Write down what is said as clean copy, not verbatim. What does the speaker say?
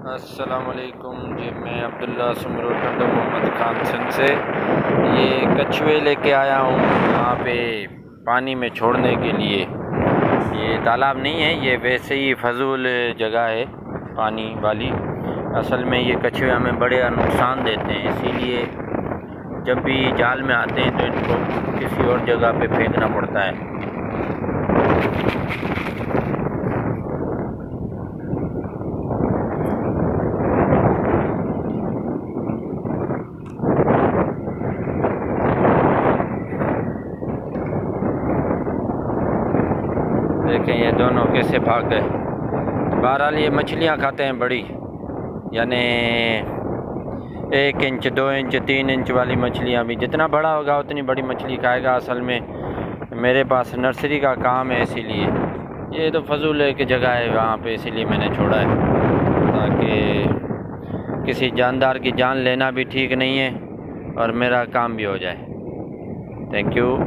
अस्सलामुअलैकुम जी। मैं अब्दुल्ला सुमरो टंडो मोहम्मद खान सिंध से ये कछुए लेके आया हूँ यहाँ पे पानी में छोड़ने के लिए। ये तालाब नहीं है, ये वैसे ही फजूल जगह है पानी वाली। असल में ये कछुए हमें बड़े नुकसान देते हैं, इसीलिए जब भी जाल में आते हैं तो इनको किसी और जगह पे फेंकना पड़ता है। देखें ये दोनों कैसे भाग गए। बहरहाल ये मछलियाँ खाते हैं बड़ी, यानी 1 इंच 2 इंच 3 इंच वाली मछलियाँ भी। जितना बड़ा होगा उतनी बड़ी मछली खाएगा। असल में मेरे पास नर्सरी का काम है, इसीलिए ये तो फजूल की जगह है वहाँ पे, इसीलिए मैंने छोड़ा है, ताकि किसी जानदार की जान लेना भी ठीक नहीं है और मेरा काम भी हो जाए। Thank you.